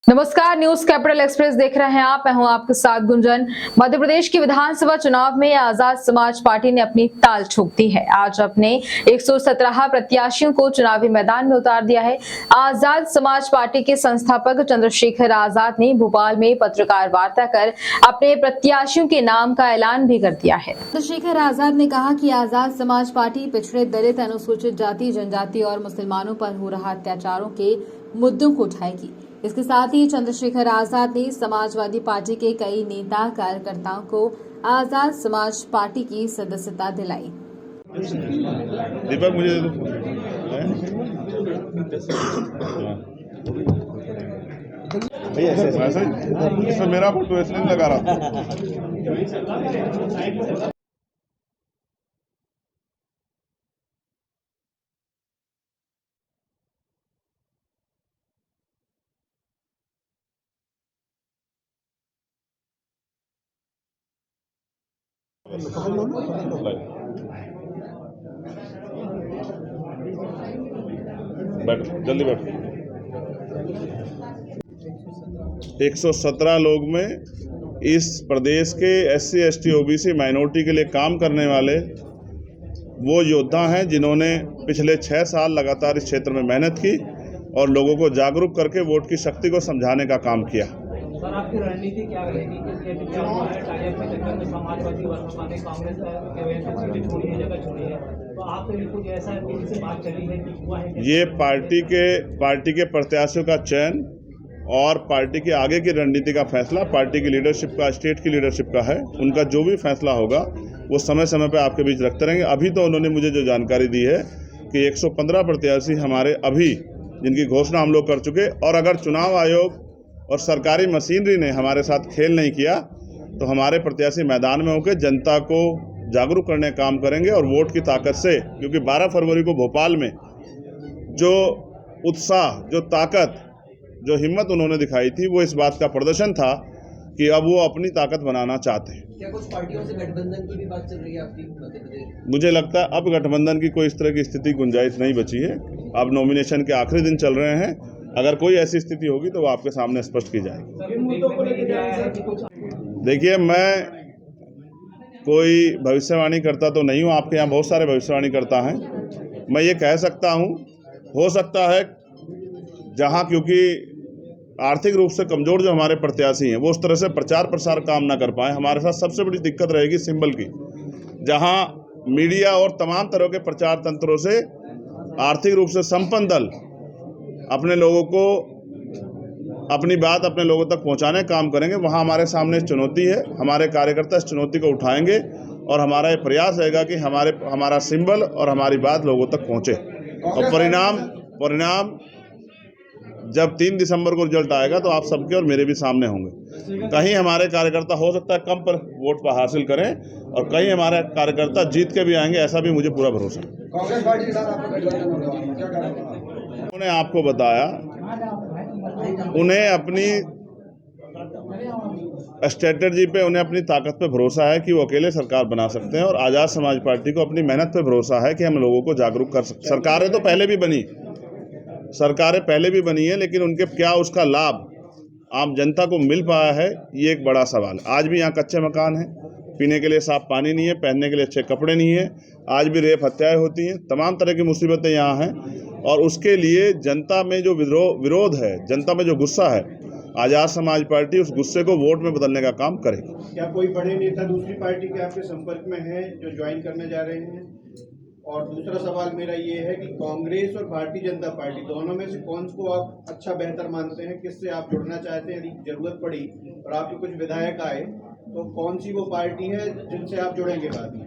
नमस्कार, news capital express देख रहे हैं आप। मैं हूं आपके साथ गुंजन। मध्य प्रदेश की विधानसभा चुनाव में आजाद समाज पार्टी ने अपनी ताल ठोक दी है। आज अपने 117 प्रत्याशियों को चुनावी मैदान में उतार दिया है। आजाद समाज पार्टी के संस्थापक चंद्रशेखर आजाद ने भोपाल में पत्रकार वार्ता कर अपने प्रत्याशियों के नाम का ऐलान भी कर दिया है। चंद्रशेखर आजाद ने कहा कि आजाद समाज पार्टी पिछड़े, दलित, अनुसूचित जाति, जनजाति और मुसलमानों पर हो रहा अत्याचारों के मुद्दों को उठाएगी। इसके साथ ही चंद्रशेखर आजाद ने समाजवादी पार्टी के कई नेता कार्यकर्ताओं को आजाद समाज पार्टी की सदस्यता दिलाई। दीपक मुझे दे दो। भैया ऐसे इसमें मेरा फोटो इसलिए नहीं लगा रहा। बैठ, जल्दी बैठ। 117 लोग में इस प्रदेश के SC ST OBC माइनॉरिटी के लिए काम करने वाले वो योद्धा हैं जिन्होंने पिछले 6 साल लगातार इस क्षेत्र में मेहनत की और लोगों को जागरूक करके वोट की शक्ति को समझाने का काम किया। सर, आपकी रणनीति क्या रहेगी? समाजवादी ने कांग्रेस की जगह छोड़ी है, तो आपके लिए कुछ ऐसा किसी बात चली है कि हुआ है? ये पार्टी के प्रत्याशियों का चयन और पार्टी के आगे की रणनीति का फैसला पार्टी की लीडरशिप का, स्टेट की लीडरशिप का है। उनका जो भी फैसला होगा वो समय समय पर आपके बीच रखते रहेंगे। अभी तो उन्होंने मुझे जो जानकारी दी है कि 115 प्रत्याशी हमारे अभी जिनकी घोषणा हम लोग कर चुके, और अगर चुनाव आयोग और सरकारी मशीनरी ने हमारे साथ खेल नहीं किया तो हमारे प्रत्याशी मैदान में होकर जनता को जागरूक करने का काम करेंगे और वोट की ताकत से, क्योंकि 12 फरवरी को भोपाल में जो उत्साह, जो ताकत, जो हिम्मत उन्होंने दिखाई थी वो इस बात का प्रदर्शन था कि अब वो अपनी ताकत बनाना चाहते हैं। क्या कुछ पार्टियों से गठबंधन की भी बात चल रही है आपकी मध्य प्रदेश? मुझे लगता है अब गठबंधन की कोई इस तरह की स्थिति गुंजाइश नहीं बची है। अब नॉमिनेशन के आखिरी दिन चल रहे हैं। अगर कोई ऐसी स्थिति होगी तो वो आपके सामने स्पष्ट की जाएगी। देखिए, मैं कोई भविष्यवाणी करता तो नहीं हूँ। आपके यहाँ बहुत सारे भविष्यवाणी करता हैं। मैं ये कह सकता हूँ, हो सकता है जहाँ, क्योंकि आर्थिक रूप से कमज़ोर जो हमारे प्रत्याशी हैं वो उस तरह से प्रचार प्रसार काम ना कर पाए। हमारे साथ सबसे बड़ी दिक्कत रहेगी सिंबल की, जहाँ मीडिया और तमाम तरह के प्रचार तंत्रों से आर्थिक रूप से संपन्न दल अपने लोगों को, अपनी बात अपने लोगों तक पहुंचाने का काम करेंगे। वहां हमारे सामने चुनौती है। हमारे कार्यकर्ता इस चुनौती को उठाएंगे और हमारा ये प्रयास रहेगा कि हमारा सिंबल और हमारी बात लोगों तक पहुंचे। और परिणाम जब 3 दिसंबर को रिजल्ट आएगा तो आप सबके और मेरे भी सामने होंगे। कहीं हमारे कार्यकर्ता हो सकता है कम पर वोट पर हासिल करें और कहीं हमारे कार्यकर्ता जीत के भी आएंगे, ऐसा भी मुझे पूरा भरोसा है। उन्होंने आपको बताया, उन्हें अपनी स्ट्रेटजी पे, उन्हें अपनी ताकत पे भरोसा है कि वो अकेले सरकार बना सकते हैं, और आज़ाद समाज पार्टी को अपनी मेहनत पे भरोसा है कि हम लोगों को जागरूक कर सकते हैं। सरकारें पहले भी बनी है, लेकिन उनके क्या उसका लाभ आम जनता को मिल पाया है, ये एक बड़ा सवाल। आज भी यहाँ कच्चे मकान हैं, पीने के लिए साफ पानी नहीं है, पहनने के लिए अच्छे कपड़े नहीं है, आज भी रेप हत्याएं होती हैं, तमाम तरह की मुसीबतें यहाँ हैं। और उसके लिए जनता में जो विरोध है, जनता में जो गुस्सा है, आज़ाद समाज पार्टी उस गुस्से को वोट में बदलने का काम करेगी। क्या कोई बड़े नेता दूसरी पार्टी के आपके संपर्क में हैं जो ज्वाइन करने जा रहे हैं? और दूसरा सवाल मेरा ये है कि कांग्रेस और भारतीय जनता पार्टी दोनों में से कौन को आप अच्छा बेहतर मानते हैं? किससे आप जुड़ना चाहते हैं? यदि जरूरत पड़ी और आपके कुछ विधायक आए तो कौन सी वो पार्टी है जिनसे आप जुड़ेंगे बाद में?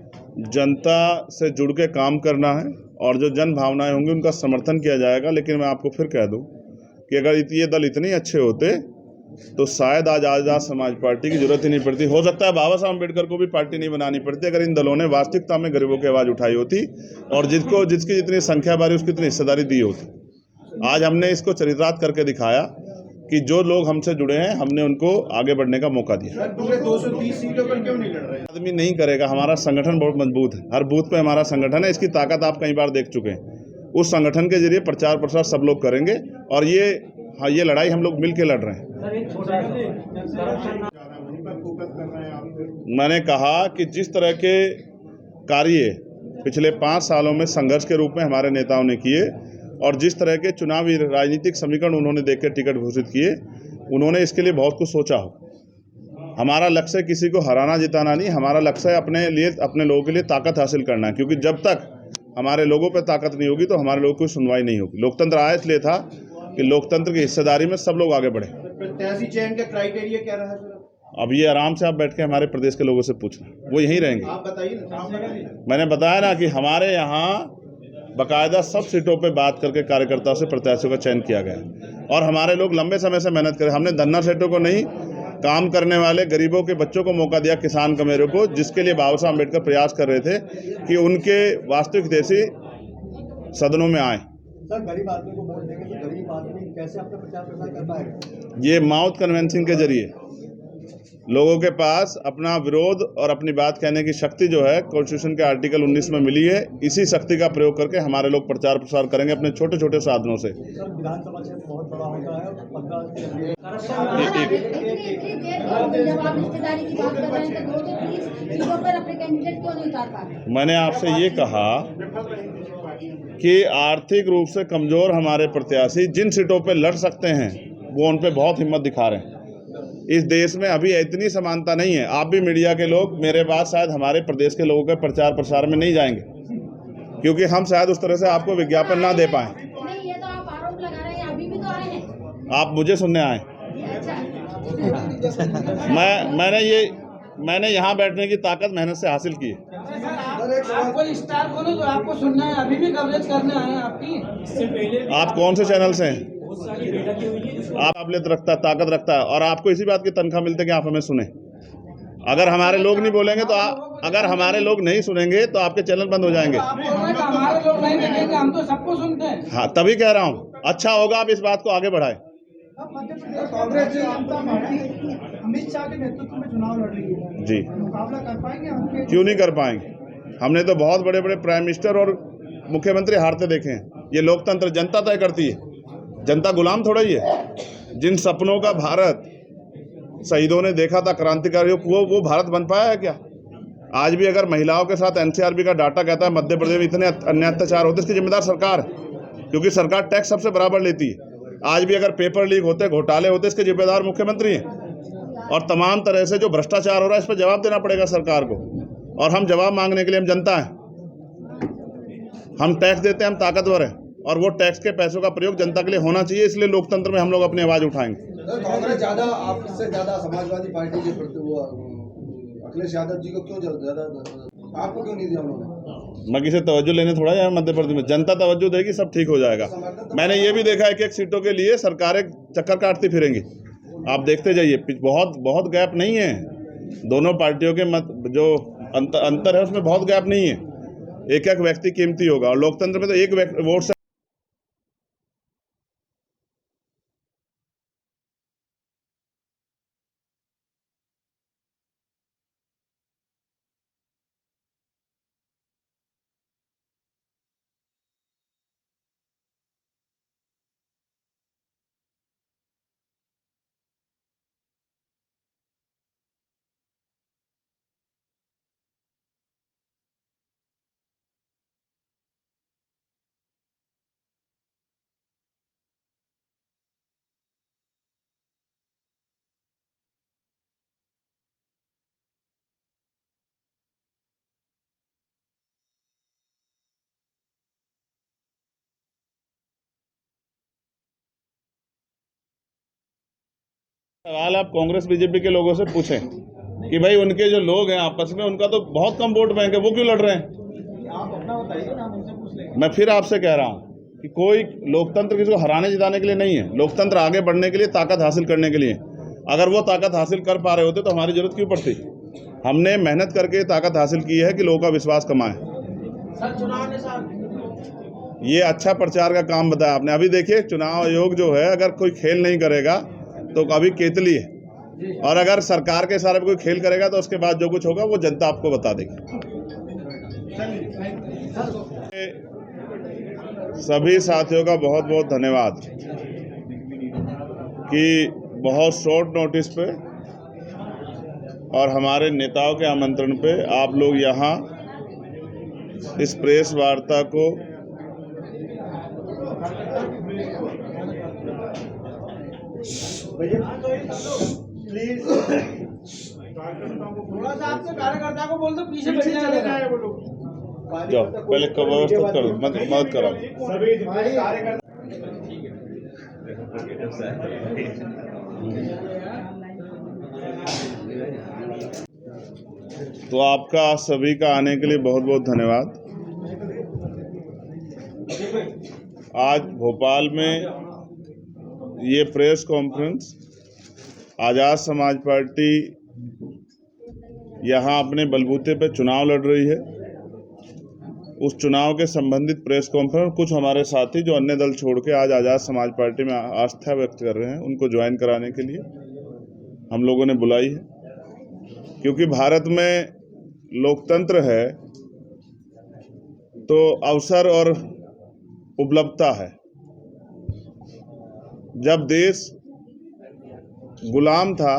जनता से जुड़ के काम करना है और जो जन भावनाएं होंगी उनका समर्थन किया जाएगा। लेकिन मैं आपको फिर कह दूं कि अगर ये दल इतने अच्छे होते तो शायद आज आज़ाद समाज पार्टी की जरूरत ही नहीं पड़ती। हो सकता है बाबा साहब अम्बेडकर को भी पार्टी नहीं बनानी पड़ती अगर इन दलों ने वास्तविकता में गरीबों की आवाज़ उठाई होती और जिसकी जितनी संख्या बारी उसकी इतनी हिस्सेदारी दी होती। आज हमने इसको चरितार्थ करके दिखाया कि जो लोग हमसे जुड़े हैं हमने उनको आगे बढ़ने का मौका दिया। 230 सीटों पर क्यों नहीं लड़ रहे? आदमी नहीं करेगा, हमारा संगठन बहुत मजबूत है, हर बूथ पे हमारा संगठन है, इसकी ताकत आप कई बार देख चुके हैं। उस संगठन के जरिए प्रचार प्रसार सब लोग करेंगे और ये हाँ, ये लड़ाई हम लोग मिल के लड़ रहे हैं। सर एक छोटा करप्शन वहीं पर फोकस कर रहे हैं आप फिर? मैंने कहा कि जिस तरह के कार्य पिछले 5 सालों में संघर्ष के रूप में हमारे नेताओं ने किए और जिस तरह के चुनावी राजनीतिक समीकरण उन्होंने देख कर टिकट घोषित किए, उन्होंने इसके लिए बहुत कुछ सोचा हो। हमारा लक्ष्य किसी को हराना जिताना नहीं, हमारा लक्ष्य है अपने लोगों के लिए ताकत हासिल करना है, क्योंकि जब तक हमारे लोगों पर ताकत नहीं होगी तो हमारे लोगों को सुनवाई नहीं होगी। लोकतंत्र आया इसलिए था कि लोकतंत्र की हिस्सेदारी में सब लोग आगे बढ़े। प्रत्याशी चयन का क्राइटेरिया क्या रहा सर? अब ये आराम से आप बैठ के हमारे प्रदेश के लोगों से पूछना, वो यहीं रहेंगे। आप बताइए ना। मैंने बताया ना कि हमारे यहाँ बाकायदा सब सीटों पे बात करके कार्यकर्ताओं से प्रत्याशियों का चयन किया गया है और हमारे लोग लंबे समय से मेहनत करें। हमने धन्ना सेठों को नहीं, काम करने वाले गरीबों के बच्चों को मौका दिया, किसान कमेरों को, जिसके लिए बाबा साहब अम्बेडकर प्रयास कर रहे थे कि उनके वास्तविक हितैषी सदनों में आए। सर गरीब आदमी को वोट देंगे तो गरीब आदमी कैसे अपना प्रचार प्रसार कर पाएगा? ये माउथ कन्वेंसिंग के जरिए लोगों के पास अपना विरोध और अपनी बात कहने की शक्ति जो है कॉन्स्टिट्यूशन के आर्टिकल 19 में मिली है, इसी शक्ति का प्रयोग करके हमारे लोग प्रचार प्रसार करेंगे अपने छोटे छोटे साधनों से। सर विधानसभा क्षेत्र बहुत बड़ा होता है और 15 जब आप रिश्तेदारी की बात कर रहे हैं तो 2 से 30 सीटों पर अपने कैंडिडेट क्यों नहीं उतार पा रहे? मैंने आपसे ये कहा कि आर्थिक रूप से कमजोर हमारे प्रत्याशी जिन सीटों पर लड़ सकते हैं वो उन पर बहुत हिम्मत दिखा रहे हैं। इस देश में अभी इतनी समानता नहीं है। आप भी मीडिया के लोग मेरे बाद शायद हमारे प्रदेश के लोगों के प्रचार प्रसार में नहीं जाएंगे, क्योंकि हम शायद उस तरह से आपको विज्ञापन ना दे पाएं। नहीं, ये तो आप आरोप लगा रहे हैं, अभी भी तो आए हैं। आप मुझे सुनने आए। मैंने यहाँ बैठने की ताकत मेहनत से हासिल की है। आपको स्टार बोलो तो आपको सुनना है, अभी भी कवरेज करने आए हैं आपकी। आप कौन से चैनल से हैं? आप काबिलियत रखता है, ताकत रखता है और आपको इसी बात की तनख्वाह मिलती है कि आप हमें सुने। अगर हमारे लोग नहीं बोलेंगे तो अगर हमारे लोग नहीं सुनेंगे तो आपके चैनल बंद हो जाएंगे। आप बोल रहे हैं कि हमारे लोग नहीं देखेंगे, हम तो सबको सुनते हैं। हाँ, तभी कह रहा हूँ, अच्छा होगा आप इस बात को आगे बढ़ाएं। कांग्रेस जनता पार्टी अमित शाह के नेतृत्व में चुनाव लड़ रही है जी, मुकाबला कर पाएंगे? क्यों नहीं कर पाएंगे? हमने तो बहुत बड़े बड़े प्राइम मिनिस्टर और मुख्यमंत्री हारते देखे हैं। ये लोकतंत्र जनता तय करती है, जनता गुलाम थोड़ा ही है। जिन सपनों का भारत शहीदों ने देखा था, क्रांतिकारियों को, वो भारत बन पाया है क्या? आज भी अगर महिलाओं के साथ एनसीआरबी का डाटा कहता है मध्य प्रदेश में इतने अन्याय अत्याचार होते, इसकी जिम्मेदार सरकार है, क्योंकि सरकार टैक्स सबसे बराबर लेती है। आज भी अगर पेपर लीक होते, घोटाले होते, इसके जिम्मेदार मुख्यमंत्री हैं। और तमाम तरह से जो भ्रष्टाचार हो रहा है इस पर जवाब देना पड़ेगा सरकार को, और हम जवाब मांगने के लिए हम जनता हैं। हम टैक्स देते हैं, हम ताकतवर हैं, और वो टैक्स के पैसों का प्रयोग जनता के लिए होना चाहिए। इसलिए लोकतंत्र में हम लोग अपनी आवाज़ उठाएंगे। कांग्रेस ज्यादा आपसे ज्यादा समाजवादी पार्टी के प्रति वो अखिलेश यादव जी को क्यों ज्यादा, आपको क्यों नहीं दिया उन्होंने? मैं किसी तवज्जो लेने थोड़ा जाए मध्य प्रदेश में, जनता तवज्जो देगी, सब ठीक हो जाएगा। मैंने ये भी देखा है कि एक सीटों के लिए सरकारें चक्कर काटती फिरेंगी। आप देखते जाइए, बहुत गैप नहीं है दोनों पार्टियों के मत, जो अंतर है उसमें बहुत गैप नहीं है। एक एक व्यक्ति कीमती होगा, और लोकतंत्र में तो एक वोट से सवाल आप कांग्रेस बीजेपी के लोगों से पूछें कि भाई उनके जो लोग हैं आपस में, उनका तो बहुत कम वोट बैंक है, वो क्यों लड़ रहे हैं? आप अपना बताइए ना, हम उनसे पूछ लेंगे। मैं फिर आपसे कह रहा हूँ कि कोई लोकतंत्र किसी को हराने जिताने के लिए नहीं है। लोकतंत्र आगे बढ़ने के लिए, ताकत हासिल करने के लिए। अगर वो ताकत हासिल कर पा रहे होते तो हमारी जरूरत क्यों पड़ती? हमने मेहनत करके ताकत हासिल की है कि लोगों का विश्वास कमाएं। सर चुनाव ये अच्छा प्रचार का काम बताया आपने। अभी देखिए, चुनाव आयोग जो है अगर कोई खेल नहीं करेगा तो अभी केतली है, और अगर सरकार के सारे कोई खेल करेगा तो उसके बाद जो कुछ होगा वो जनता आपको बता देगी। सभी साथियों का बहुत बहुत धन्यवाद। कि बहुत शॉर्ट नोटिस पे और हमारे नेताओं के आमंत्रण पे आप लोग यहाँ इस प्रेस वार्ता को प्लीज थोड़ा सा आपसे कार्यकर्ता को बोल दो पीछे बैठ चलेगा वो लोग। जाओ पहले व्यवस्था करो, मदद कराओ। सभी कार्यकर्ता तो आपका सभी का आने के लिए बहुत बहुत धन्यवाद। आज भोपाल में ये प्रेस कॉन्फ्रेंस आज़ाद समाज पार्टी यहाँ अपने बलबूते पे चुनाव लड़ रही है, उस चुनाव के संबंधित प्रेस कॉन्फ्रेंस कुछ हमारे साथी जो अन्य दल छोड़ के आज आज़ाद समाज पार्टी में आस्था व्यक्त कर रहे हैं उनको ज्वाइन कराने के लिए हम लोगों ने बुलाई है। क्योंकि भारत में लोकतंत्र है तो अवसर और उपलब्धता है। जब देश गुलाम था,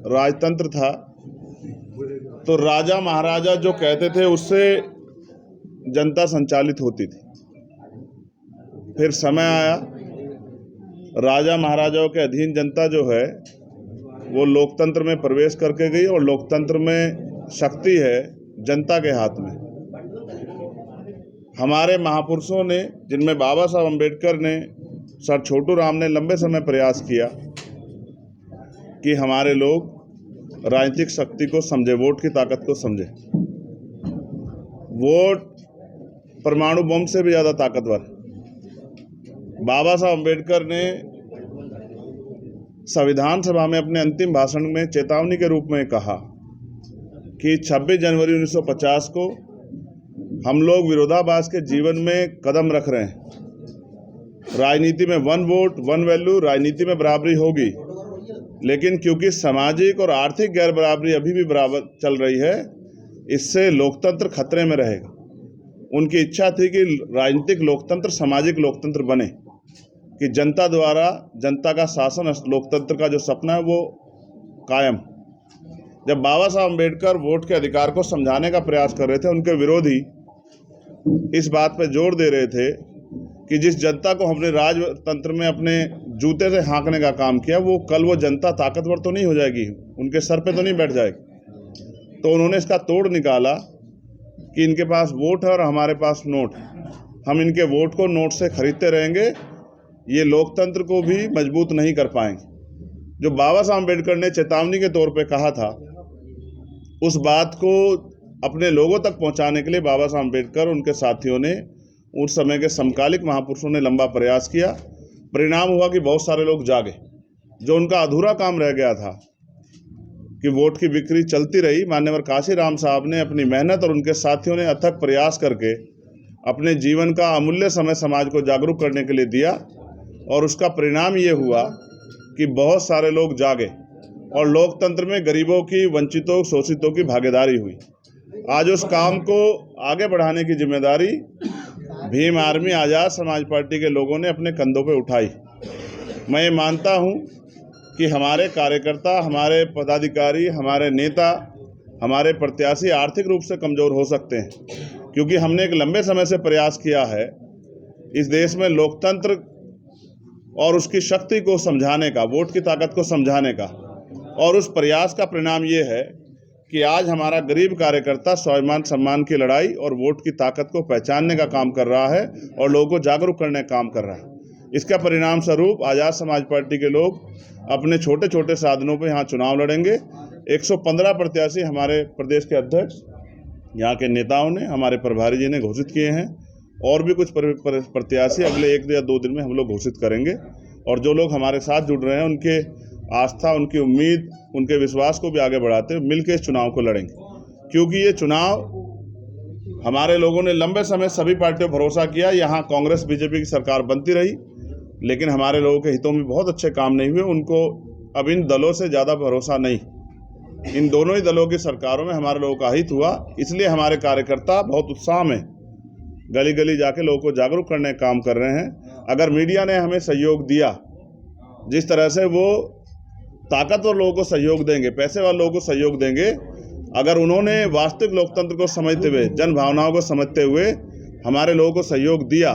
राजतंत्र था, तो राजा महाराजा जो कहते थे उससे जनता संचालित होती थी। फिर समय आया, राजा महाराजाओं के अधीन जनता जो है वो लोकतंत्र में प्रवेश करके गई और लोकतंत्र में शक्ति है जनता के हाथ में। हमारे महापुरुषों ने, जिनमें बाबा साहब अम्बेडकर ने, सर छोटू राम ने लंबे समय प्रयास किया कि हमारे लोग राजनीतिक शक्ति को समझे, वोट की ताकत को समझे। वोट परमाणु बम से भी ज़्यादा ताकतवर है। बाबा साहब अम्बेडकर ने संविधान सभा में अपने अंतिम भाषण में चेतावनी के रूप में कहा कि 26 जनवरी 1950 को हम लोग विरोधाभास के जीवन में कदम रख रहे हैं। राजनीति में वन वोट वन वैल्यू, राजनीति में बराबरी होगी, लेकिन क्योंकि सामाजिक और आर्थिक गैर बराबरी अभी भी बराबर चल रही है, इससे लोकतंत्र खतरे में रहेगा। उनकी इच्छा थी कि राजनीतिक लोकतंत्र सामाजिक लोकतंत्र बने, कि जनता द्वारा जनता का शासन, लोकतंत्र का जो सपना है वो कायम। जब बाबा साहब अम्बेडकर वोट के अधिकार को समझाने का प्रयास कर रहे थे, उनके विरोधी इस बात पे जोर दे रहे थे कि जिस जनता को हमने राजतंत्र में अपने जूते से हाँकने का काम किया, वो कल वो जनता ताकतवर तो नहीं हो जाएगी, उनके सर पे तो नहीं बैठ जाएगी। तो उन्होंने इसका तोड़ निकाला कि इनके पास वोट है और हमारे पास नोट है, हम इनके वोट को नोट से खरीदते रहेंगे, ये लोकतंत्र को भी मजबूत नहीं कर पाएंगे। जो बाबा साहब अम्बेडकर ने चेतावनी के तौर पे कहा था, उस बात को अपने लोगों तक पहुंचाने के लिए बाबा साहब अम्बेडकर, उनके साथियों ने, उस समय के समकालिक महापुरुषों ने लंबा प्रयास किया। परिणाम हुआ कि बहुत सारे लोग जागे। जो उनका अधूरा काम रह गया था कि वोट की बिक्री चलती रही, मान्यवर काशीराम साहब ने अपनी मेहनत और उनके साथियों ने अथक प्रयास करके अपने जीवन का अमूल्य समय समाज को जागरूक करने के लिए दिया, और उसका परिणाम ये हुआ कि बहुत सारे लोग जागे और लोकतंत्र में गरीबों की, वंचितों, शोषितों की भागीदारी हुई। आज उस काम को आगे बढ़ाने की जिम्मेदारी भीम आर्मी आज़ाद समाज पार्टी के लोगों ने अपने कंधों पे उठाई। मैं ये मानता हूँ कि हमारे कार्यकर्ता, हमारे पदाधिकारी, हमारे नेता, हमारे प्रत्याशी आर्थिक रूप से कमज़ोर हो सकते हैं, क्योंकि हमने एक लंबे समय से प्रयास किया है इस देश में लोकतंत्र और उसकी शक्ति को समझाने का, वोट की ताकत को समझाने का। और उस प्रयास का परिणाम ये है कि आज हमारा गरीब कार्यकर्ता स्वाभिमान सम्मान की लड़ाई और वोट की ताकत को पहचानने का काम कर रहा है और लोगों को जागरूक करने का काम कर रहा है। इसका परिणाम स्वरूप आज़ाद समाज पार्टी के लोग अपने छोटे छोटे साधनों पर यहाँ चुनाव लड़ेंगे। 115 प्रत्याशी हमारे प्रदेश के अध्यक्ष, यहाँ के नेताओं ने, हमारे प्रभारी जी ने घोषित किए हैं, और भी कुछ प्रत्याशी अगले 1 या 2 दिन में हम लोग घोषित करेंगे। और जो लोग हमारे साथ जुड़ रहे हैं, उनके आस्था, उनकी उम्मीद, उनके विश्वास को भी आगे बढ़ाते हुए मिलकर इस चुनाव को लड़ेंगे। क्योंकि ये चुनाव हमारे लोगों ने लंबे समय सभी पार्टियों पर भरोसा किया। यहाँ कांग्रेस बीजेपी की सरकार बनती रही, लेकिन हमारे लोगों के हितों में बहुत अच्छे काम नहीं हुए। उनको अब इन दलों से ज़्यादा भरोसा नहीं, इन दोनों ही दलों की सरकारों में हमारे लोगों का हित हुआ। इसलिए हमारे कार्यकर्ता बहुत उत्साह में गली गली जाके लोगों को जागरूक करने का काम कर रहे हैं। अगर मीडिया ने हमें सहयोग दिया जिस तरह से वो ताकतवर लोगों को सहयोग देंगे, पैसे वाले लोगों को सहयोग देंगे, अगर उन्होंने वास्तविक लोकतंत्र को समझते हुए, जन भावनाओं को समझते हुए हमारे लोगों को सहयोग दिया,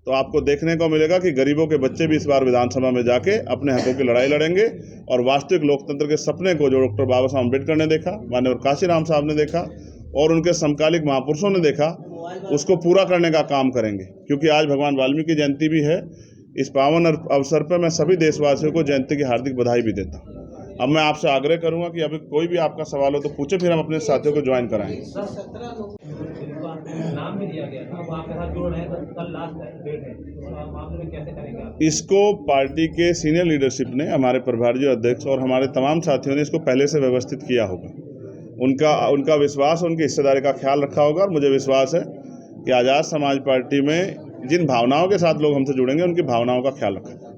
तो आपको देखने को मिलेगा कि गरीबों के बच्चे भी इस बार विधानसभा में जाके अपने हकों की लड़ाई लड़ेंगे और वास्तविक लोकतंत्र के सपने को जो डॉक्टर बाबा साहब अम्बेडकर ने देखा, माननीय काशीराम साहब ने देखा और उनके समकालिक महापुरुषों ने देखा, उसको पूरा करने का काम करेंगे। क्योंकि आज भगवान वाल्मीकि जयंती भी है। इस पावन अवसर पर मैं सभी देशवासियों को जयंती की हार्दिक बधाई भी देता हूँ। अब मैं आपसे आग्रह करूंगा कि अभी कोई भी आपका सवाल हो तो पूछे, फिर हम अपने साथियों को ज्वाइन कराएंगे। नाम भी दिया गया था, अब आपके साथ जोड़ रहे हैं, तो कल लास्ट डेट है, तो मामले में कैसे करेंगे आप? इसको पार्टी के सीनियर लीडरशिप ने, हमारे प्रभारी अध्यक्ष और हमारे तमाम साथियों ने इसको पहले से व्यवस्थित किया होगा। उनका विश्वास, उनकी हिस्सेदारी का ख्याल रखा होगा और मुझे विश्वास है कि आज़ाद समाज पार्टी में जिन भावनाओं के साथ लोग हमसे जुड़ेंगे, उनकी भावनाओं का ख्याल रखा जाएगा।